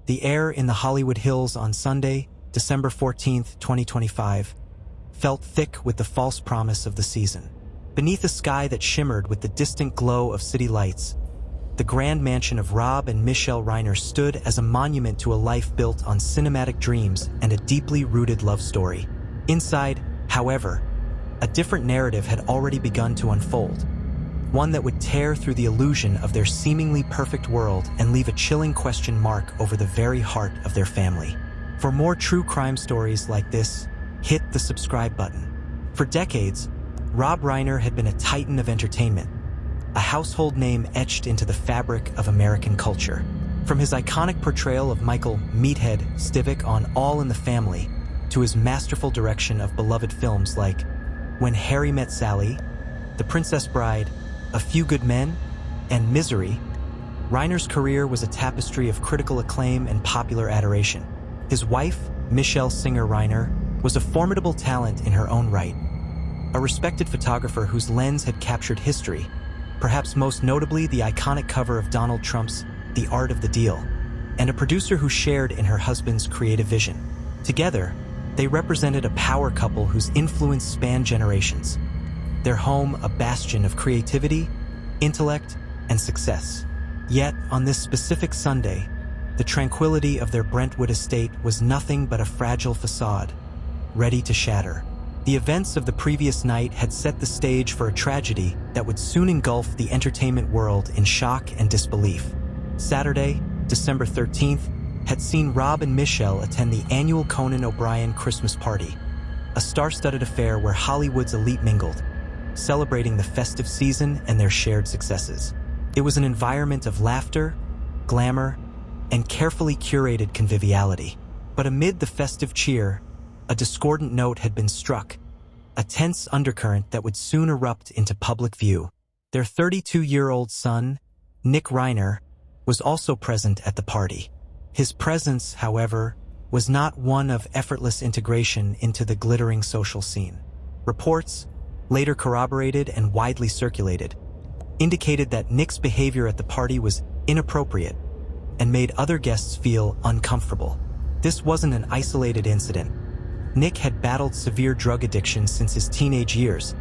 The air in the Hollywood Hills on Sunday, December 14, 2025, felt thick with the false promise of the season. Beneath a sky that shimmered with the distant glow of city lights, the grand mansion of Rob and Michele Reiner stood as a monument to a life built on cinematic dreams and a deeply rooted love story. Inside, however, a different narrative had already begun to unfold, one that would tear through the illusion of their seemingly perfect world and leave a chilling question mark over the very heart of their family. For more true crime stories like this, hit the subscribe button. For decades, Rob Reiner had been a titan of entertainment, a household name etched into the fabric of American culture. From his iconic portrayal of Michael "Meathead" Stivic on All in the Family, to his masterful direction of beloved films like When Harry Met Sally, The Princess Bride, A Few Good Men, and Misery, Reiner's career was a tapestry of critical acclaim and popular adoration. His wife, Michele Singer Reiner, was a formidable talent in her own right, a respected photographer whose lens had captured history, perhaps most notably the iconic cover of Donald Trump's The Art of the Deal, and a producer who shared in her husband's creative vision. Together, they represented a power couple whose influence spanned generations, their home a bastion of creativity, intellect, and success. Yet, on this specific Sunday, the tranquility of their Brentwood estate was nothing but a fragile facade, ready to shatter. The events of the previous night had set the stage for a tragedy that would soon engulf the entertainment world in shock and disbelief. Saturday, December 13th, had seen Rob and Michele attend the annual Conan O'Brien Christmas party, a star-studded affair where Hollywood's elite mingled, celebrating the festive season and their shared successes. It was an environment of laughter, glamour, and carefully curated conviviality. But amid the festive cheer, a discordant note had been struck, a tense undercurrent that would soon erupt into public view. Their 32-year-old son, Nick Reiner, was also present at the party. His presence, however, was not one of effortless integration into the glittering social scene. Reports, later corroborated and widely circulated, indicated that Nick's behavior at the party was inappropriate and made other guests feel uncomfortable. This wasn't an isolated incident. Nick had battled severe drug addiction since his teenage years,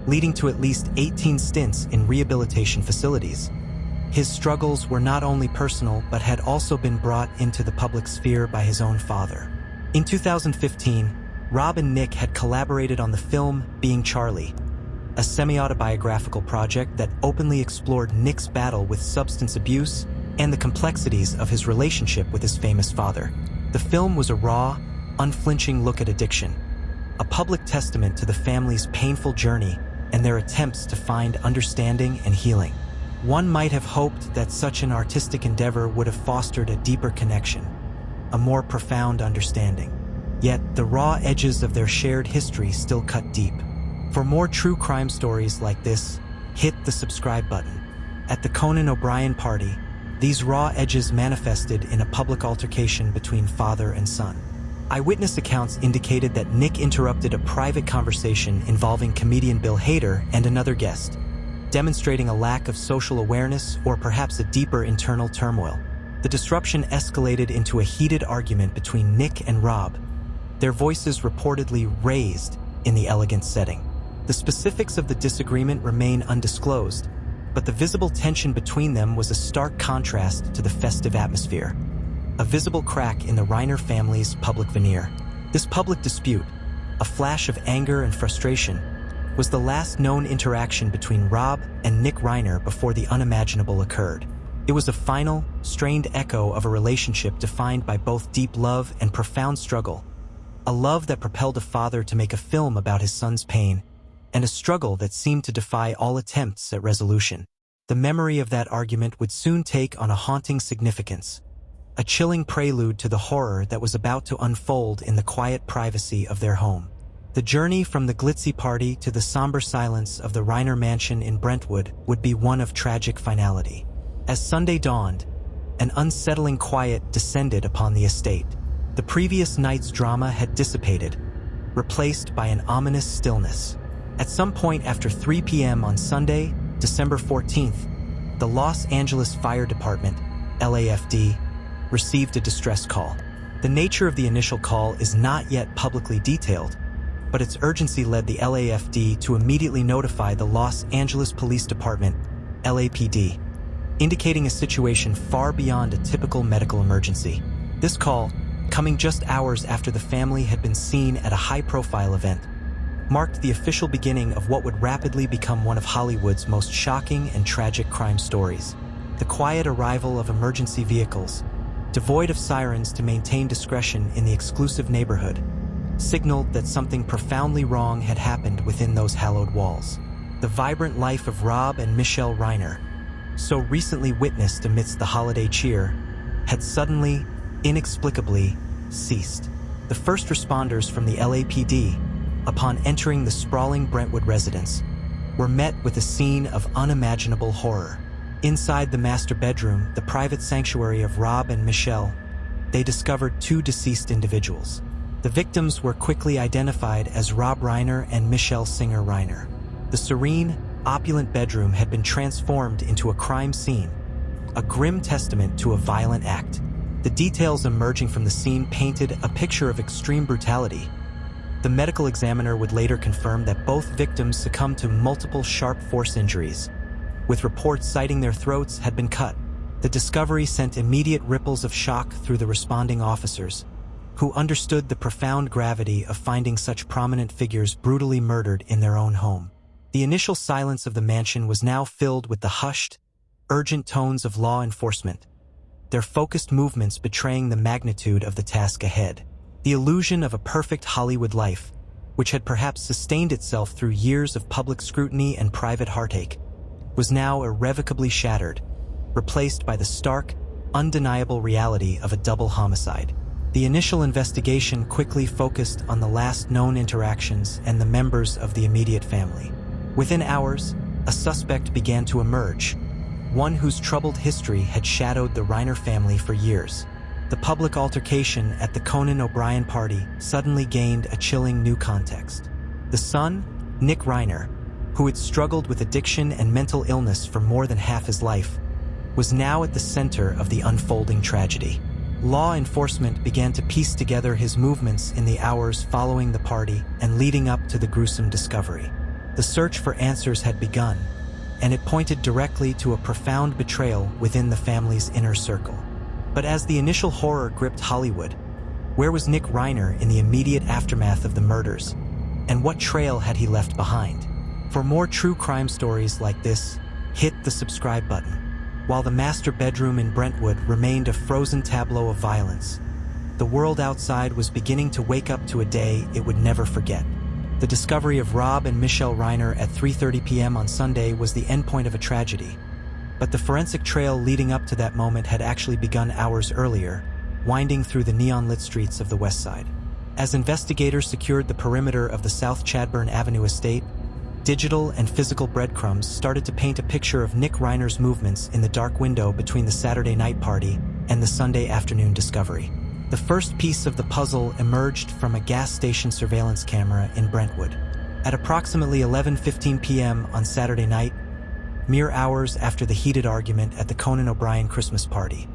leading to at least 18 stints in rehabilitation facilities. His struggles were not only personal but had also been brought into the public sphere by his own father. In 2015, Rob and Nick had collaborated on the film Being Charlie, a semi-autobiographical project that openly explored Nick's battle with substance abuse and the complexities of his relationship with his famous father. The film was a raw, unflinching look at addiction, a public testament to the family's painful journey and their attempts to find understanding and healing. One might have hoped that such an artistic endeavor would have fostered a deeper connection, a more profound understanding. Yet, the raw edges of their shared history still cut deep. For more true crime stories like this, hit the subscribe button. At the Conan O'Brien party, these raw edges manifested in a public altercation between father and son. Eyewitness accounts indicated that Nick interrupted a private conversation involving comedian Bill Hader and another guest, demonstrating a lack of social awareness or perhaps a deeper internal turmoil. The disruption escalated into a heated argument between Nick and Rob, their voices reportedly raised in the elegant setting. The specifics of the disagreement remain undisclosed, but the visible tension between them was a stark contrast to the festive atmosphere, a visible crack in the Reiner family's public veneer. This public dispute, a flash of anger and frustration, was the last known interaction between Rob and Nick Reiner before the unimaginable occurred. It was a final, strained echo of a relationship defined by both deep love and profound struggle, a love that propelled a father to make a film about his son's pain, and a struggle that seemed to defy all attempts at resolution. The memory of that argument would soon take on a haunting significance, a chilling prelude to the horror that was about to unfold in the quiet privacy of their home. The journey from the glitzy party to the somber silence of the Reiner mansion in Brentwood would be one of tragic finality. As Sunday dawned, an unsettling quiet descended upon the estate. The previous night's drama had dissipated, replaced by an ominous stillness. At some point after 3 p.m. on Sunday, December 14th, the Los Angeles Fire Department, LAFD, received a distress call. The nature of the initial call is not yet publicly detailed, but its urgency led the LAFD to immediately notify the Los Angeles Police Department, LAPD, indicating a situation far beyond a typical medical emergency. This call, coming just hours after the family had been seen at a high-profile event, marked the official beginning of what would rapidly become one of Hollywood's most shocking and tragic crime stories. The quiet arrival of emergency vehicles, devoid of sirens to maintain discretion in the exclusive neighborhood, signaled that something profoundly wrong had happened within those hallowed walls. The vibrant life of Rob and Michele Reiner, so recently witnessed amidst the holiday cheer, had suddenly, inexplicably, ceased. The first responders from the LAPD, upon entering the sprawling Brentwood residence, were met with a scene of unimaginable horror. Inside the master bedroom, the private sanctuary of Rob and Michele, they discovered two deceased individuals. The victims were quickly identified as Rob Reiner and Michele Singer Reiner. The serene, opulent bedroom had been transformed into a crime scene, a grim testament to a violent act. The details emerging from the scene painted a picture of extreme brutality. The medical examiner would later confirm that both victims succumbed to multiple sharp force injuries, with reports citing their throats had been cut. The discovery sent immediate ripples of shock through the responding officers, who understood the profound gravity of finding such prominent figures brutally murdered in their own home. The initial silence of the mansion was now filled with the hushed, urgent tones of law enforcement, their focused movements betraying the magnitude of the task ahead. The illusion of a perfect Hollywood life, which had perhaps sustained itself through years of public scrutiny and private heartache, was now irrevocably shattered, replaced by the stark, undeniable reality of a double homicide. The initial investigation quickly focused on the last known interactions and the members of the immediate family. Within hours, a suspect began to emerge, one whose troubled history had shadowed the Reiner family for years. The public altercation at the Conan O'Brien party suddenly gained a chilling new context. The son, Nick Reiner, who had struggled with addiction and mental illness for more than half his life, was now at the center of the unfolding tragedy. Law enforcement began to piece together his movements in the hours following the party and leading up to the gruesome discovery. The search for answers had begun, and it pointed directly to a profound betrayal within the family's inner circle. But as the initial horror gripped Hollywood, where was Nick Reiner in the immediate aftermath of the murders, and what trail had he left behind? For more true crime stories like this, hit the subscribe button. While the master bedroom in Brentwood remained a frozen tableau of violence, the world outside was beginning to wake up to a day it would never forget. The discovery of Rob and Michele Reiner at 3:30 p.m. on Sunday was the endpoint of a tragedy. But the forensic trail leading up to that moment had actually begun hours earlier, winding through the neon-lit streets of the West Side. As investigators secured the perimeter of the South Chadbourn Avenue estate, digital and physical breadcrumbs started to paint a picture of Nick Reiner's movements in the dark window between the Saturday night party and the Sunday afternoon discovery. The first piece of the puzzle emerged from a gas station surveillance camera in Brentwood. At approximately 11:15 p.m. on Saturday night, mere hours after the heated argument at the Conan O'Brien Christmas party,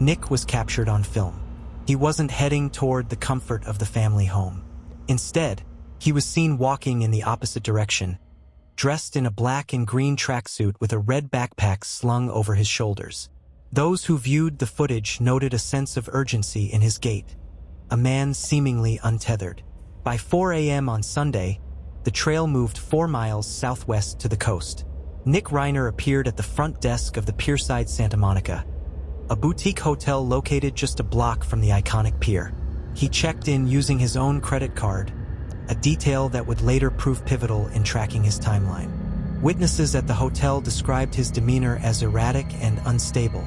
Nick was captured on film. He wasn't heading toward the comfort of the family home. Instead, he was seen walking in the opposite direction, dressed in a black and green tracksuit with a red backpack slung over his shoulders. Those who viewed the footage noted a sense of urgency in his gait, a man seemingly untethered. By 4 a.m. on Sunday, the trail moved 4 miles southwest to the coast. Nick Reiner appeared at the front desk of the Pierside Santa Monica, a boutique hotel located just a block from the iconic pier. He checked in using his own credit card, a detail that would later prove pivotal in tracking his timeline. Witnesses at the hotel described his demeanor as erratic and unstable,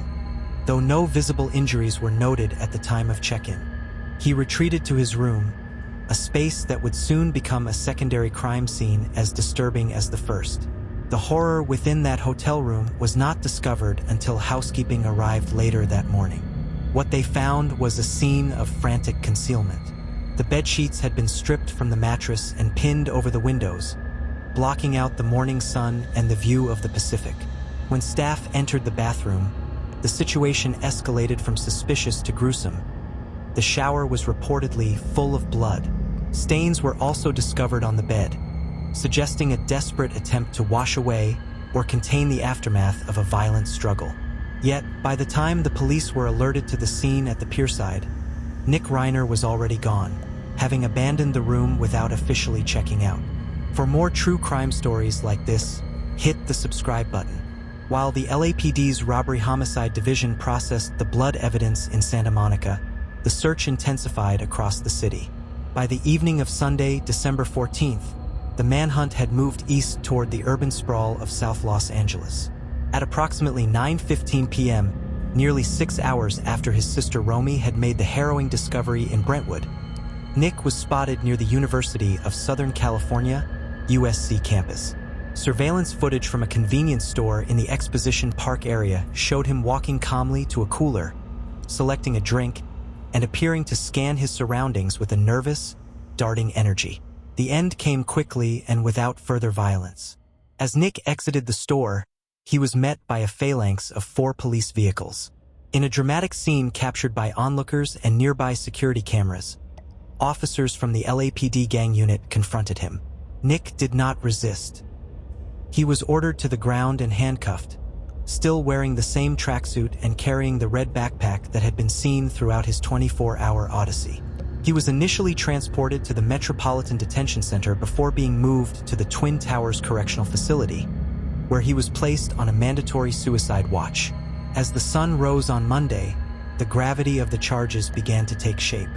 though no visible injuries were noted at the time of check-in. He retreated to his room, a space that would soon become a secondary crime scene as disturbing as the first. The horror within that hotel room was not discovered until housekeeping arrived later that morning. What they found was a scene of frantic concealment. The bedsheets had been stripped from the mattress and pinned over the windows, blocking out the morning sun and the view of the Pacific. When staff entered the bathroom, the situation escalated from suspicious to gruesome. The shower was reportedly full of blood. Stains were also discovered on the bed, suggesting a desperate attempt to wash away or contain the aftermath of a violent struggle. Yet, by the time the police were alerted to the scene at the pierside, Nick Reiner was already gone, having abandoned the room without officially checking out. For more true crime stories like this, hit the subscribe button. While the LAPD's Robbery Homicide Division processed the blood evidence in Santa Monica, the search intensified across the city. By the evening of Sunday, December 14th, the manhunt had moved east toward the urban sprawl of South Los Angeles. At approximately 9:15 p.m., nearly 6 hours after his sister Romy had made the harrowing discovery in Brentwood, Nick was spotted near the University of Southern California, USC campus. Surveillance footage from a convenience store in the Exposition Park area showed him walking calmly to a cooler, selecting a drink, and appearing to scan his surroundings with a nervous, darting energy. The end came quickly and without further violence. As Nick exited the store, he was met by a phalanx of 4 police vehicles. In a dramatic scene captured by onlookers and nearby security cameras, officers from the LAPD gang unit confronted him. Nick did not resist. He was ordered to the ground and handcuffed, still wearing the same tracksuit and carrying the red backpack that had been seen throughout his 24-hour odyssey. He was initially transported to the Metropolitan Detention Center before being moved to the Twin Towers Correctional Facility, where he was placed on a mandatory suicide watch. As the sun rose on Monday, the gravity of the charges began to take shape.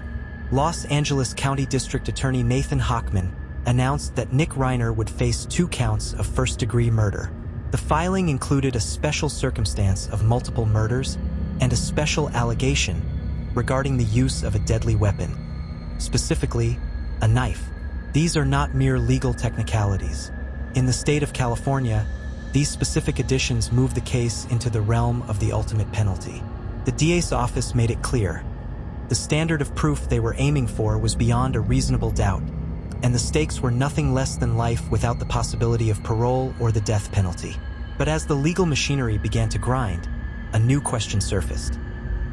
Los Angeles County District Attorney Nathan Hochman announced that Nick Reiner would face 2 counts of first-degree murder. The filing included a special circumstance of multiple murders and a special allegation regarding the use of a deadly weapon, specifically, a knife. These are not mere legal technicalities. In the state of California, these specific additions move the case into the realm of the ultimate penalty. The DA's office made it clear. The standard of proof they were aiming for was beyond a reasonable doubt, and the stakes were nothing less than life without the possibility of parole or the death penalty. But as the legal machinery began to grind, a new question surfaced.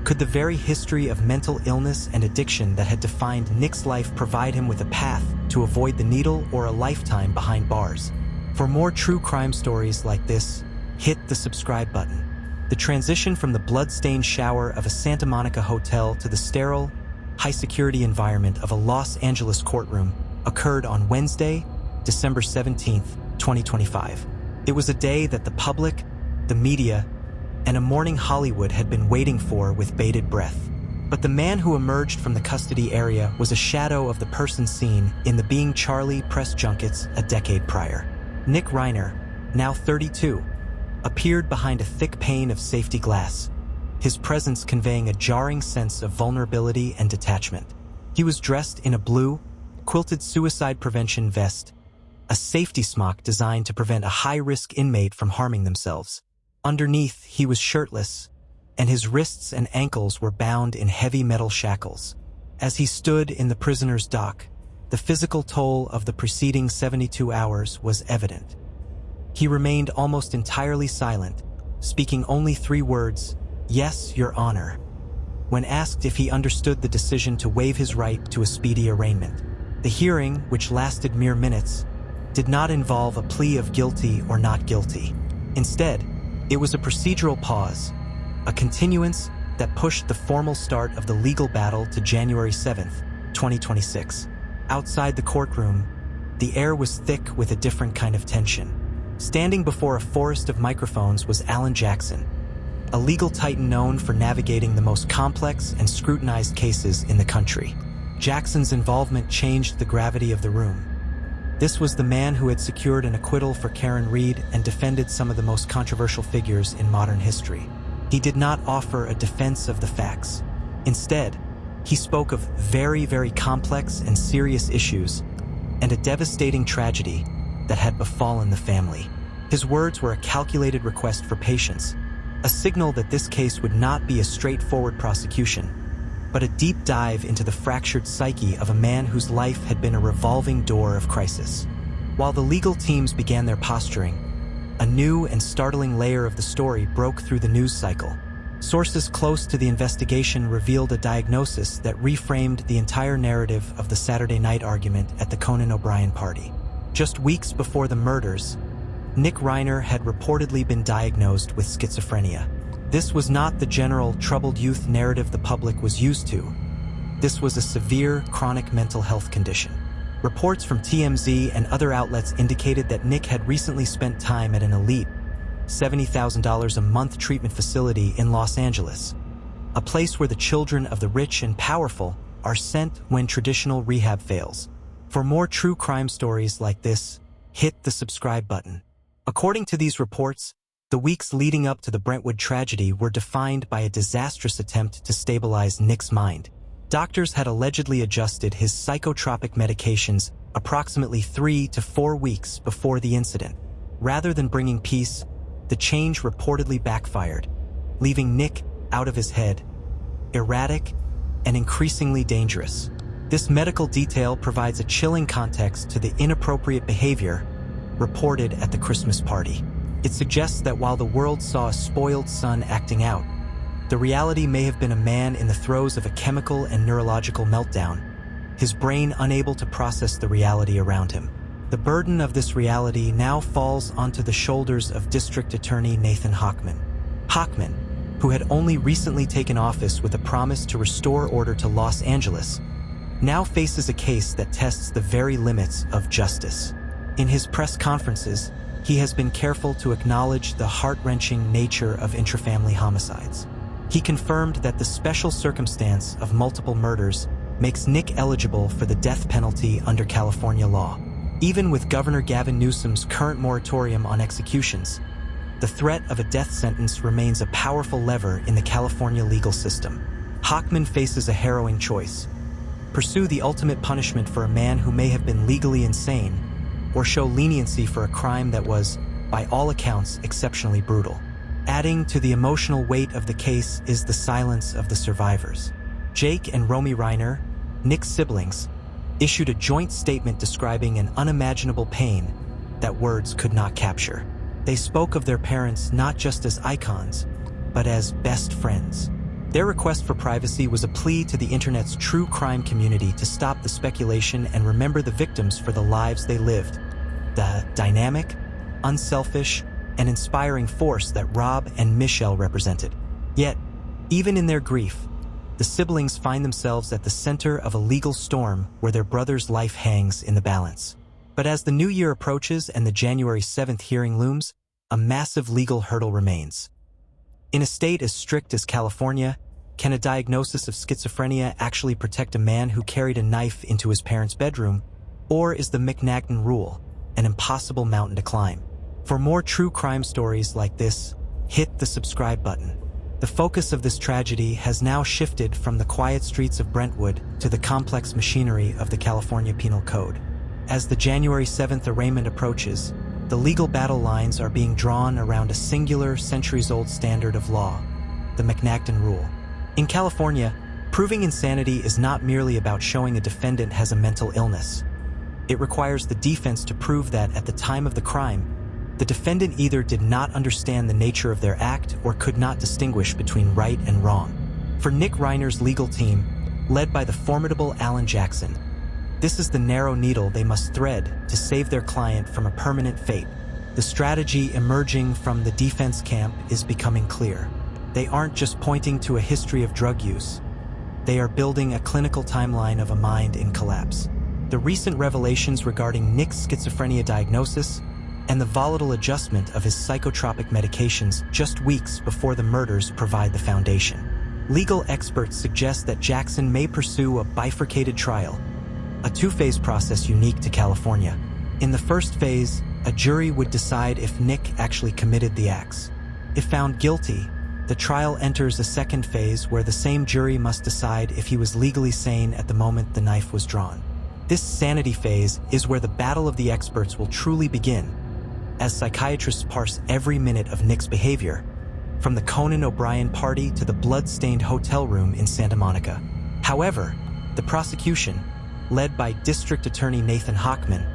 Could the very history of mental illness and addiction that had defined Nick's life provide him with a path to avoid the needle or a lifetime behind bars? For more true crime stories like this, hit the subscribe button. The transition from the blood-stained shower of a Santa Monica hotel to the sterile, high-security environment of a Los Angeles courtroom occurred on Wednesday, December 17th, 2025. It was a day that the public, the media, and a mourning Hollywood had been waiting for with bated breath. But the man who emerged from the custody area was a shadow of the person seen in the Being Charlie press junkets a decade prior. Nick Reiner, now 32, appeared behind a thick pane of safety glass, his presence conveying a jarring sense of vulnerability and detachment. He was dressed in a blue, quilted suicide prevention vest, a safety smock designed to prevent a high-risk inmate from harming themselves. Underneath, he was shirtless, and his wrists and ankles were bound in heavy metal shackles. As he stood in the prisoner's dock, the physical toll of the preceding 72 hours was evident. He remained almost entirely silent, speaking only 3 words, "Yes, Your Honor," when asked if he understood the decision to waive his right to a speedy arraignment. The hearing, which lasted mere minutes, did not involve a plea of guilty or not guilty. Instead, it was a procedural pause, a continuance that pushed the formal start of the legal battle to January 7th, 2026. Outside the courtroom, the air was thick with a different kind of tension. Standing before a forest of microphones was Alan Jackson, a legal titan known for navigating the most complex and scrutinized cases in the country. Jackson's involvement changed the gravity of the room. This was the man who had secured an acquittal for Karen Reed and defended some of the most controversial figures in modern history. He did not offer a defense of the facts. Instead, he spoke of very, very complex and serious issues and a devastating tragedy that had befallen the family. His words were a calculated request for patience, a signal that this case would not be a straightforward prosecution, but a deep dive into the fractured psyche of a man whose life had been a revolving door of crisis. While the legal teams began their posturing, a new and startling layer of the story broke through the news cycle. Sources close to the investigation revealed a diagnosis that reframed the entire narrative of the Saturday night argument at the Conan O'Brien party. Just weeks before the murders, Nick Reiner had reportedly been diagnosed with schizophrenia. This was not the general troubled youth narrative the public was used to. This was a severe, chronic mental health condition. Reports from TMZ and other outlets indicated that Nick had recently spent time at an elite, $70,000 a month treatment facility in Los Angeles, a place where the children of the rich and powerful are sent when traditional rehab fails. For more true crime stories like this, hit the subscribe button. According to these reports, the weeks leading up to the Brentwood tragedy were defined by a disastrous attempt to stabilize Nick's mind. Doctors had allegedly adjusted his psychotropic medications approximately 3 to 4 weeks before the incident. Rather than bringing peace, the change reportedly backfired, leaving Nick out of his head, erratic, and increasingly dangerous. This medical detail provides a chilling context to the inappropriate behavior reported at the Christmas party. It suggests that while the world saw a spoiled son acting out, the reality may have been a man in the throes of a chemical and neurological meltdown, his brain unable to process the reality around him. The burden of this reality now falls onto the shoulders of District Attorney Nathan Hochman. Hochman, who had only recently taken office with a promise to restore order to Los Angeles, now faces a case that tests the very limits of justice. In his press conferences, he has been careful to acknowledge the heart-wrenching nature of intrafamily homicides. He confirmed that the special circumstance of multiple murders makes Nick eligible for the death penalty under California law. Even with Governor Gavin Newsom's current moratorium on executions, the threat of a death sentence remains a powerful lever in the California legal system. Hochman faces a harrowing choice: pursue the ultimate punishment for a man who may have been legally insane, or show leniency for a crime that was, by all accounts, exceptionally brutal. Adding to the emotional weight of the case is the silence of the survivors. Jake and Romy Reiner, Nick's siblings, issued a joint statement describing an unimaginable pain that words could not capture. They spoke of their parents not just as icons, but as best friends. Their request for privacy was a plea to the internet's true crime community to stop the speculation and remember the victims for the lives they lived. The dynamic, unselfish, and inspiring force that Rob and Michele represented. Yet, even in their grief, the siblings find themselves at the center of a legal storm where their brother's life hangs in the balance. But as the new year approaches and the January 7th hearing looms, a massive legal hurdle remains. In a state as strict as California, can a diagnosis of schizophrenia actually protect a man who carried a knife into his parents' bedroom? Or is the McNagnon rule an impossible mountain to climb? For more true crime stories like this, hit the subscribe button. The focus of this tragedy has now shifted from the quiet streets of Brentwood to the complex machinery of the California Penal Code. As the January 7th arraignment approaches, the legal battle lines are being drawn around a singular, centuries-old standard of law, the McNagnon rule. In California, proving insanity is not merely about showing a defendant has a mental illness. It requires the defense to prove that at the time of the crime, the defendant either did not understand the nature of their act or could not distinguish between right and wrong. For Nick Reiner's legal team, led by the formidable Alan Jackson, this is the narrow needle they must thread to save their client from a permanent fate. The strategy emerging from the defense camp is becoming clear. They aren't just pointing to a history of drug use. They are building a clinical timeline of a mind in collapse. The recent revelations regarding Nick's schizophrenia diagnosis and the volatile adjustment of his psychotropic medications just weeks before the murders provide the foundation. Legal experts suggest that Jackson may pursue a bifurcated trial, a two-phase process unique to California. In the first phase, a jury would decide if Nick actually committed the acts. If found guilty, the trial enters a second phase where the same jury must decide if he was legally sane at the moment the knife was drawn. This sanity phase is where the battle of the experts will truly begin, as psychiatrists parse every minute of Nick's behavior, from the Conan O'Brien party to the blood-stained hotel room in Santa Monica. However, the prosecution, led by District Attorney Nathan Hochman,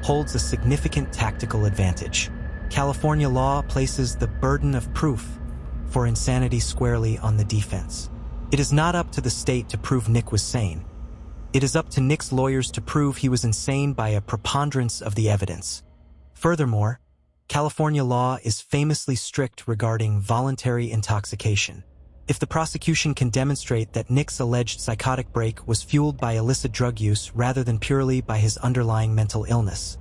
holds a significant tactical advantage. California law places the burden of proof for insanity squarely on the defense. It is not up to the state to prove Nick was sane. It is up to Nick's lawyers to prove he was insane by a preponderance of the evidence. Furthermore, California law is famously strict regarding voluntary intoxication. If the prosecution can demonstrate that Nick's alleged psychotic break was fueled by illicit drug use rather than purely by his underlying mental illness,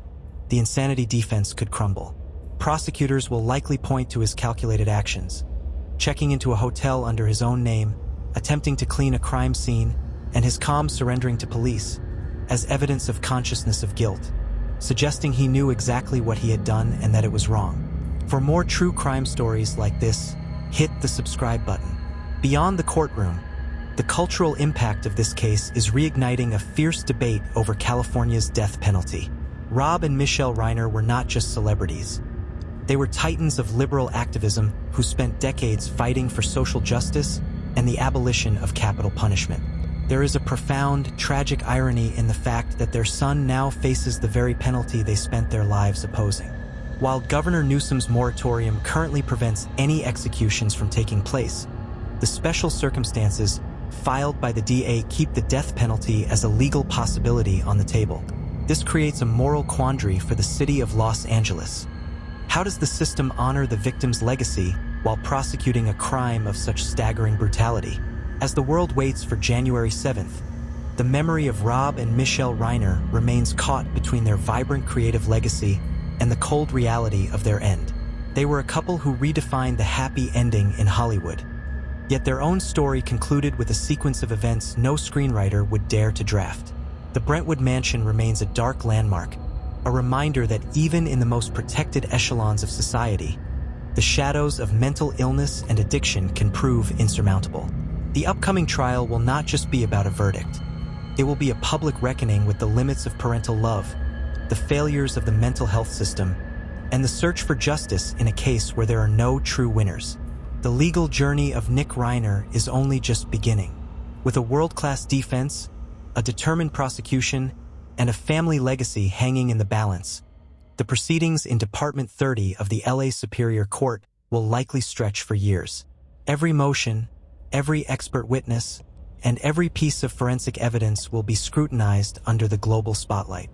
the insanity defense could crumble. Prosecutors will likely point to his calculated actions, checking into a hotel under his own name, attempting to clean a crime scene, and his calm surrendering to police as evidence of consciousness of guilt, suggesting he knew exactly what he had done and that it was wrong. For more true crime stories like this, hit the subscribe button. Beyond the courtroom, the cultural impact of this case is reigniting a fierce debate over California's death penalty. Rob and Michele Reiner were not just celebrities. They were titans of liberal activism who spent decades fighting for social justice and the abolition of capital punishment. There is a profound, tragic irony in the fact that their son now faces the very penalty they spent their lives opposing. While Governor Newsom's moratorium currently prevents any executions from taking place, the special circumstances filed by the DA keep the death penalty as a legal possibility on the table. This creates a moral quandary for the city of Los Angeles. How does the system honor the victim's legacy while prosecuting a crime of such staggering brutality? As the world waits for January 7th, the memory of Rob and Michele Reiner remains caught between their vibrant creative legacy and the cold reality of their end. They were a couple who redefined the happy ending in Hollywood, yet their own story concluded with a sequence of events no screenwriter would dare to draft. The Brentwood mansion remains a dark landmark, a reminder that even in the most protected echelons of society, the shadows of mental illness and addiction can prove insurmountable. The upcoming trial will not just be about a verdict. It will be a public reckoning with the limits of parental love, the failures of the mental health system, and the search for justice in a case where there are no true winners. The legal journey of Nick Reiner is only just beginning. With a world-class defense, a determined prosecution, and a family legacy hanging in the balance, the proceedings in Department 30 of the LA Superior Court will likely stretch for years. Every motion, every expert witness, and every piece of forensic evidence will be scrutinized under the global spotlight.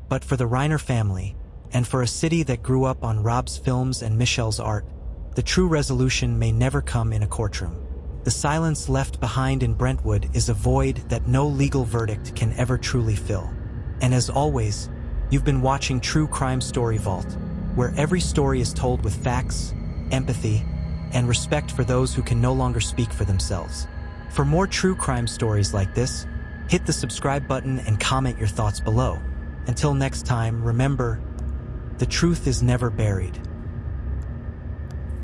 But for the Reiner family, and for a city that grew up on Rob's films and Michele's art, the true resolution may never come in a courtroom. The silence left behind in Brentwood is a void that no legal verdict can ever truly fill. And as always, you've been watching True Crime Story Vault, where every story is told with facts, empathy, and respect for those who can no longer speak for themselves. For more true crime stories like this, hit the subscribe button and comment your thoughts below. Until next time, remember, the truth is never buried.